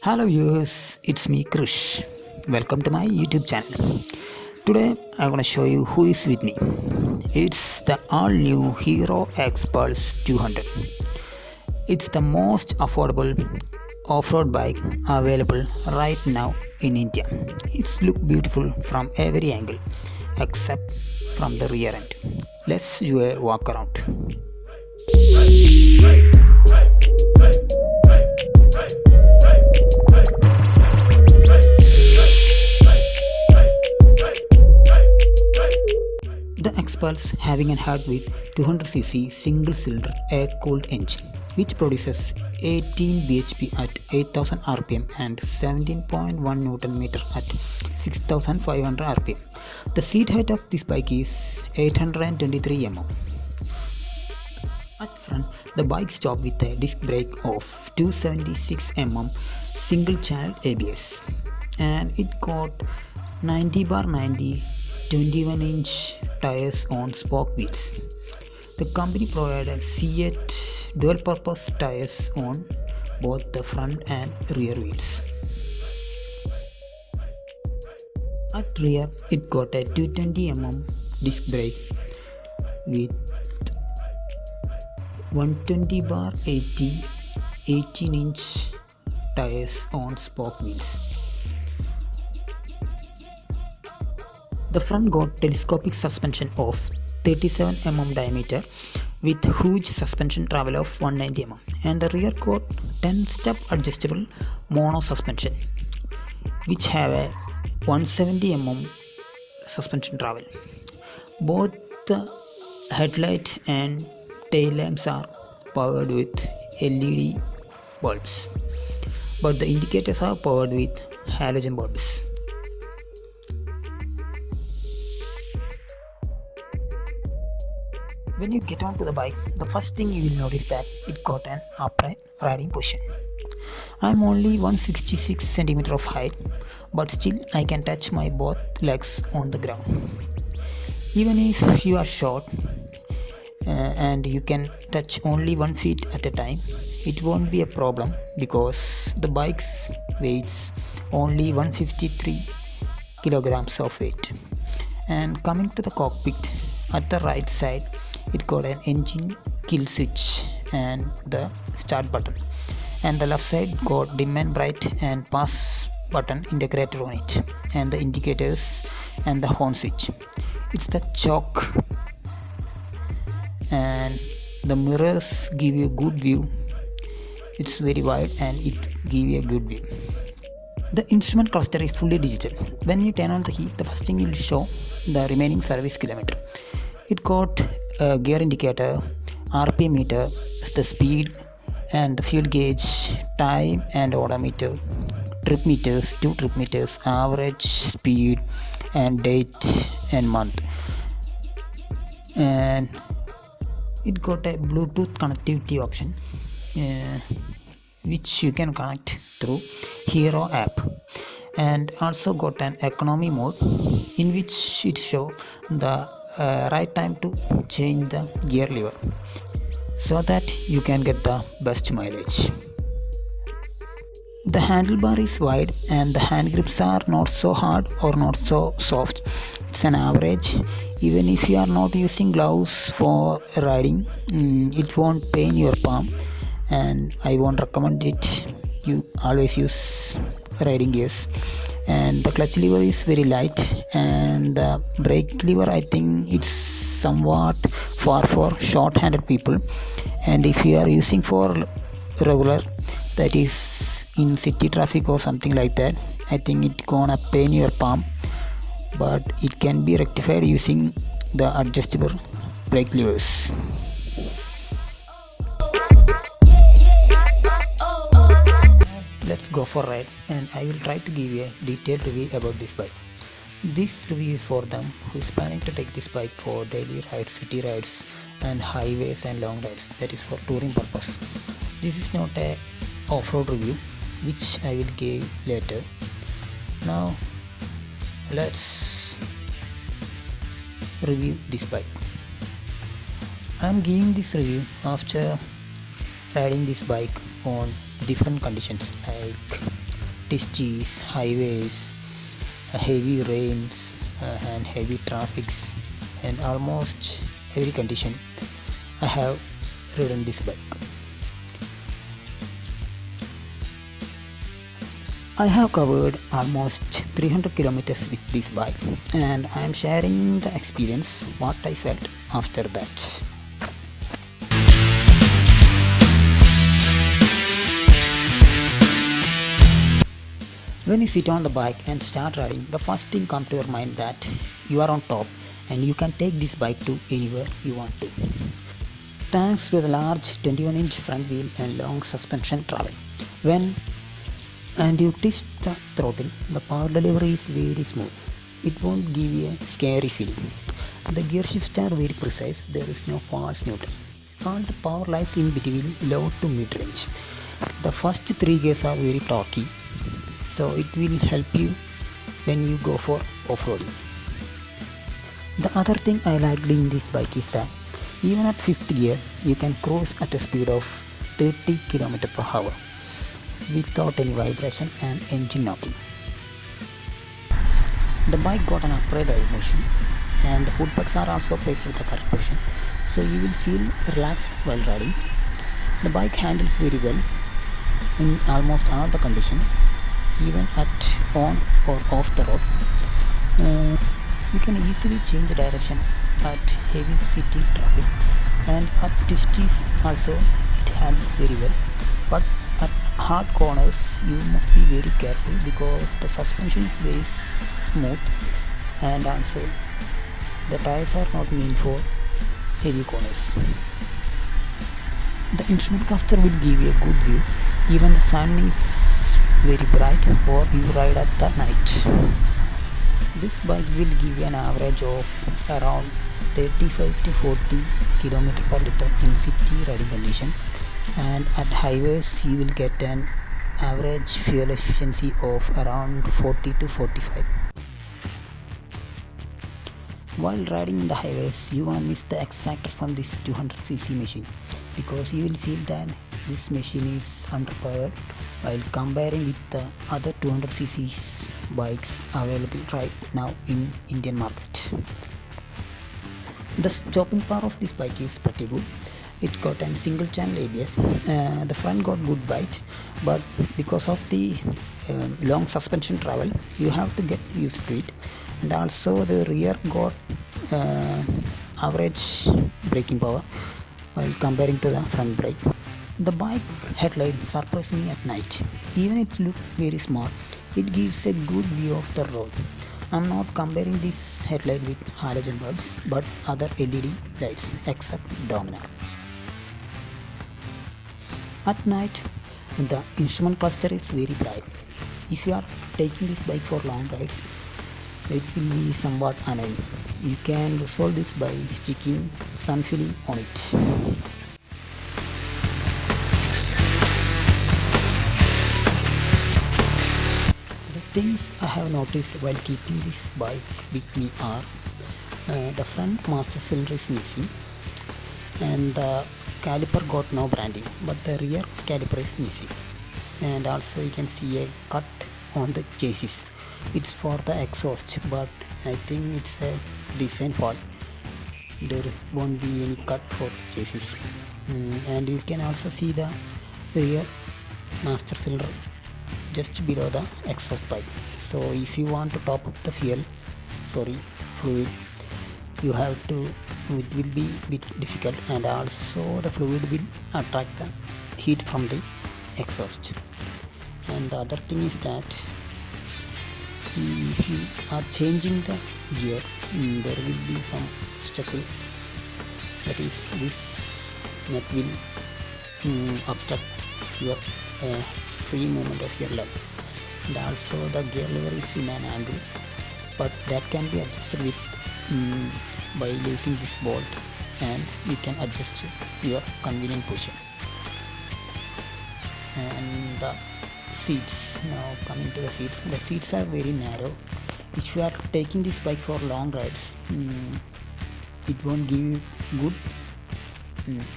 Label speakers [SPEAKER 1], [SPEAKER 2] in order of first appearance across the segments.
[SPEAKER 1] Hello viewers, it's me Krrish. Welcome to my YouTube channel. Today I'm gonna show you who is with me. It's the all new Hero Xpulse 200. It's the most affordable off-road bike available right now in India. It's look beautiful from every angle except from the rear end. Let's do a walk around. The Xpulse having a hub with 200cc single-cylinder air-cooled engine which produces 18 bhp at 8000 rpm and 17.1 Nm at 6500 rpm. The seat height of this bike is 823 mm. At front, the bike stops with a disc brake of 276 mm single-channel ABS, and it got 90/90 21-inch tires on spoke wheels. The company provided C8 dual-purpose tires on both the front and rear wheels. At rear, it got a 220 mm disc brake with 120/80 18-inch tires on spoke wheels. The front got telescopic suspension of 37 mm diameter with huge suspension travel of 190 mm, and the rear got 10-step adjustable mono suspension which have a 170 mm suspension travel. Both the headlight and tail lamps are powered with LED bulbs, but the indicators are powered with halogen bulbs. When you get onto the bike, the first thing you will notice that it got an upright riding position. I'm only 166 cm of height, but still I can touch my both legs on the ground. Even if you are short and you can touch only 1 foot at a time, it won't be a problem because the bike weighs only 153 kilograms of weight. And coming to the cockpit, at the right side, it got an engine kill switch and the start button, and the left side got dim and bright and pass button integrated on it, and the indicators and the horn switch. It's the choke, and the mirrors give you a good view. It's very wide and it give you a good view. The instrument cluster is fully digital. When you turn on the key, the first thing it will show the remaining service kilometer. It got a gear indicator, RPM meter, the speed and the fuel gauge, time and odometer, trip meters, 2 trip meters, average speed and date and month. And it got a Bluetooth connectivity option which you can connect through Hero app, and also got an economy mode in which it show the right time to change the gear lever so that you can get the best mileage. The handlebar is wide and the hand grips are not so hard or not so soft. It's an average. Even if you are not using gloves for riding, it won't pain your palm, and I won't recommend it. You always use riding gears. And the clutch lever is very light, and the brake lever, I think it's somewhat far for short-handed people, and if you are using for regular, that is in city traffic or something like that, I think it gonna pain your palm, but it can be rectified using the adjustable brake levers. Let's go for a ride, and I will try to give you a detailed review about this bike. This review is for them who is planning to take this bike for daily rides, city rides and highways and long rides, that is for touring purpose. This is not a off-road review which I will give later. Now let's review this bike. I am giving this review after riding this bike on different conditions like twisties, highways, heavy rains, and heavy traffics, and almost every condition I have ridden this bike. I have covered almost 300 kilometers with this bike, and I am sharing the experience what I felt after that. When you sit on the bike and start riding, the first thing comes to your mind that you are on top and you can take this bike to anywhere you want to. Thanks to the large 21-inch front wheel and long suspension travel. When you twist the throttle, the power delivery is very smooth. It won't give you a scary feeling. The gear shifts are very precise, there is no false neutral. All the power lies in between low to mid range. The first 3 gears are very torquey, so it will help you when you go for off-roading. The other thing I liked in this bike is that even at 5th gear you can cruise at a speed of 30 km per hour without any vibration and engine knocking. The bike got an upright drive motion, and the foot pegs are also placed with the correct position, so you will feel relaxed while riding. The bike handles very well in almost all the conditions, even at on or off the road. You can easily change the direction at heavy city traffic, and at twisties also it handles very well. But at hard corners you must be very careful because the suspension is very smooth, and also the tires are not meant for heavy corners. The instrument cluster will give you a good view even the sun is very bright or you ride at the night. This bike will give you an average of around 35 to 40 km per liter in city riding condition, and at highways you will get an average fuel efficiency of around 40 to 45. While riding in the highways, you won't miss the X factor from this 200cc machine, because you will feel that this machine is underpowered while comparing with the other 200cc bikes available right now in Indian market. The stopping power of this bike is pretty good. It got a single channel ABS. The front got good bite, but because of the long suspension travel, you have to get used to it. And also the rear got average braking power while comparing to the front brake. The bike headlight surprised me at night. Even it looked very small, it gives a good view of the road. I'm not comparing this headlight with halogen bulbs but other LED lights except Dominar. At night, the instrument cluster is very bright. If you are taking this bike for long rides, it will be somewhat annoying. You can resolve this by sticking sun film on it. The things I have noticed while keeping this bike with me are the front master cylinder is missing, and the caliper got no branding, but the rear caliper is missing, and also you can see a cut on the chassis. It's for the exhaust, but I think it's a design fault. There won't be any cut for the chassis. And you can also see the rear master cylinder just below the exhaust pipe. So if you want to top up the fluid, you have to, it will be a bit difficult, and also the fluid will attract the heat from the exhaust. And the other thing is that if you are changing the gear, there will be some obstacle, that is this nut will obstruct your free movement of your leg. And also the gear lever is in an angle, but that can be adjusted with by using this bolt, and you can adjust your convenient position. And the seats, now coming to the seats are very narrow. If you are taking this bike for long rides, it won't give you good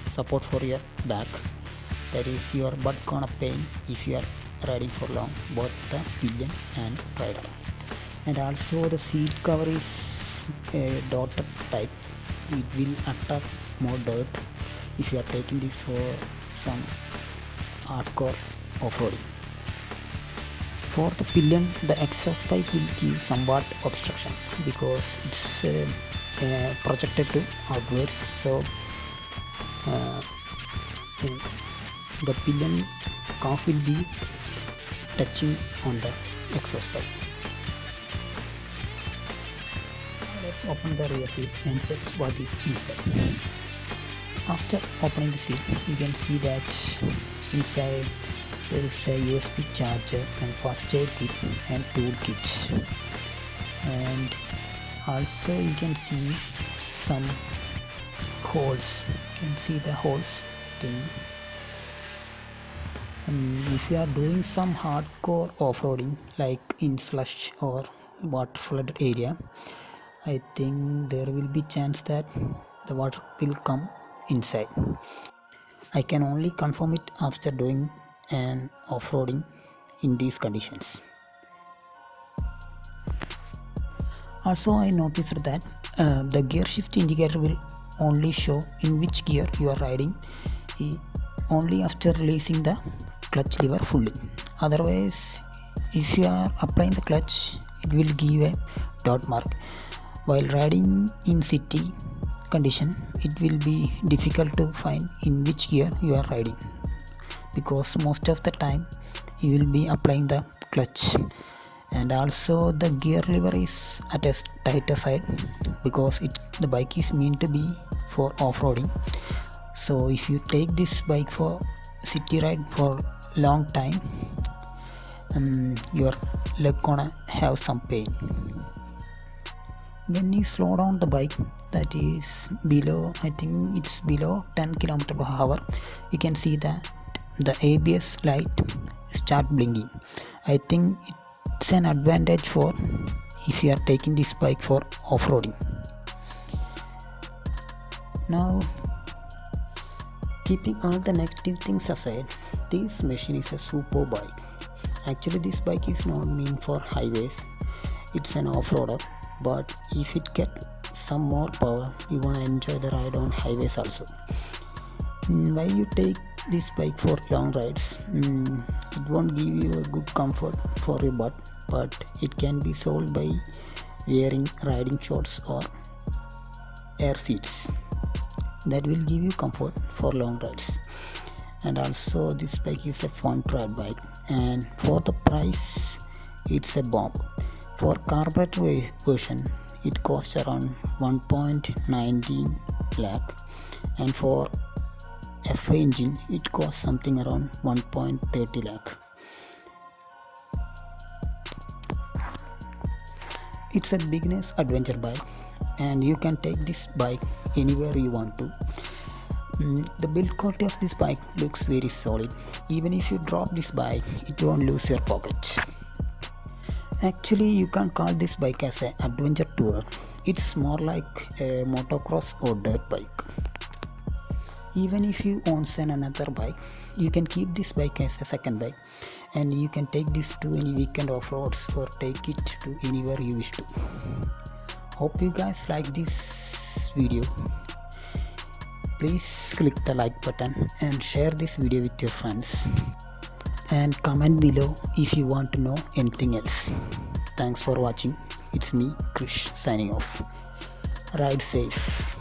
[SPEAKER 1] support for your back, that is your butt gonna pain if you are riding for long, both the pillion and rider. And also the seat cover is a dotted type. It will attract more dirt if you are taking this for some hardcore off-roading. For the pillion, the exhaust pipe will give somewhat obstruction because it's projected to outwards, so the pillion calf will be touching on the exhaust pipe. Now let's open the rear seat and check what is inside. After opening the seat, you can see that inside there is a USB charger and first aid kit and tool kit, and also you can see some holes. You can see the holes. I think if you are doing some hardcore off-roading like in slush or water flooded area, I think there will be chance that the water will come inside. I can only confirm it after doing an off-roading in these conditions. Also, I noticed that the gear shift indicator will only show in which gear you are riding only after releasing the clutch lever fully. Otherwise, if you are applying the clutch, it will give a dot mark. While riding in city condition, it will be difficult to find in which gear you are riding, because most of the time you will be applying the clutch. And also the gear lever is at a tighter side because the bike is meant to be for off-roading. So if you take this bike for city ride for long time, your leg gonna have some pain. When you slow down the bike, that is below, I think it's below 10 km/h, you can see that the ABS light start blinking. I think it's an advantage for if you are taking this bike for off-roading. Now, keeping all the negative things aside, this machine is a super bike. Actually, this bike is not meant for highways. It's an off-roader, but if it gets some more power, you wanna enjoy the ride on highways also. While you take this bike for long rides, it won't give you a good comfort for your butt, but it can be solved by wearing riding shorts or air seats. That will give you comfort for long rides. And also this bike is a fun to ride bike, and for the price it's a bomb. For carburetor version it costs around 1.19 lakh, and for FI engine it costs something around 1.30 lakh. It's a beginner's adventure bike, and you can take this bike anywhere you want to. The build quality of this bike looks very solid. Even if you drop this bike, it won't lose your pocket. Actually, you can't call this bike as an adventure tourer. It's more like a motocross or dirt bike. Even if you own another bike, you can keep this bike as a second bike, and you can take this to any weekend off-roads or take it to anywhere you wish to. Hope you guys like this video. Please click the like button and share this video with your friends, and comment below if you want to know anything else. Thanks for watching. It's me, Krrish, signing off. Ride safe.